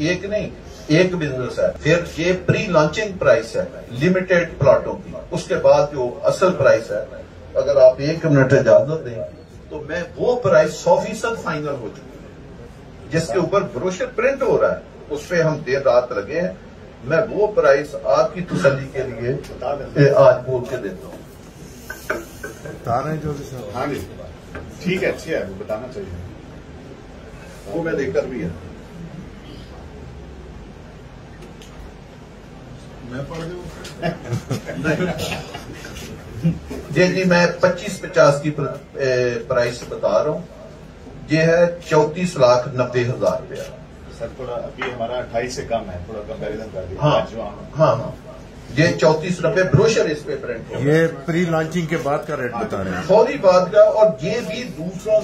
एक नहीं, एक बिजनेस है। फिर ये प्री लॉन्चिंग प्राइस है लिमिटेड प्लॉटों की, उसके बाद जो असल प्राइस है, अगर आप 1 मिनट इजाजत दें तो मैं वो प्राइस 100% फाइनल हो चुकी है, जिसके ऊपर ब्रोशर प्रिंट हो रहा है, उस पर हम देर रात लगे हैं। मैं वो प्राइस आपकी तसल्ली के लिए आज बोल के देता हूँ। बता रहे हैं जो भी। हाँ जी, ठीक है, अच्छी है, वो बताना चाहिए, वो मैं देखकर भी है। मैं पढ़ दूँ। जी मैं 2550 की प्राइस बता रहा हूँ। ये है 34,90,000 रुपया। सर थोड़ा अभी हमारा 28 से कम है, थोड़ा कंपैरिजन कर दिया। हाँ, ये 3490 ब्रोशर इस पे प्रिंट हो। ये प्री लॉन्चिंग के बाद का रेट बता रहे हैं, फौरी बाद का। और ये भी दूसरों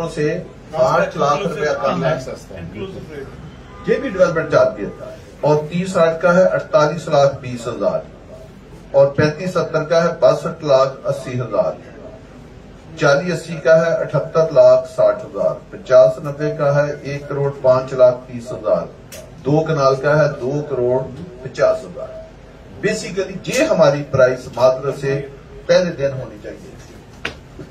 से 8 लाख रुपया कम है, ये भी डेवलपमेंट चार्ज देता है। और 30-60 का है 48,20,000 और 35-70 का है 62,80,000, 40-80 का है 78,60,000, 50-90 का है 1,05,30,000, 2 कनाल का है 2,50,000। बेसिकली ये हमारी प्राइस मात्र से पहले दिन होनी चाहिए,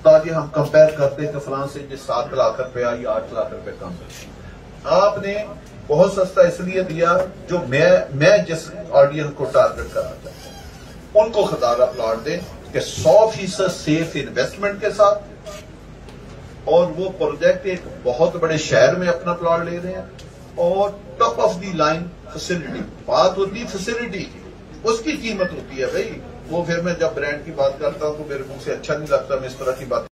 ताकि हम कंपेयर करते कि फलां से ये 7 लाख रुपया या 8 लाख रुपए कम है। आपने बहुत सस्ता इसलिए दिया, जो मैं जिस ऑडियंस को टारगेट करना चाहता हूं उनको खदारा प्लॉट दें कि 100% सेफ इन्वेस्टमेंट के साथ, और वो प्रोजेक्ट एक बहुत बड़े शहर में अपना प्लॉट ले रहे हैं, और top of the line facility. बात होती है फैसिलिटी की, उसकी कीमत होती है भाई। वो फिर मैं जब ब्रांड की बात करता हूं तो मेरे मुंह से अच्छा नहीं लगता मैं इस तरह की बात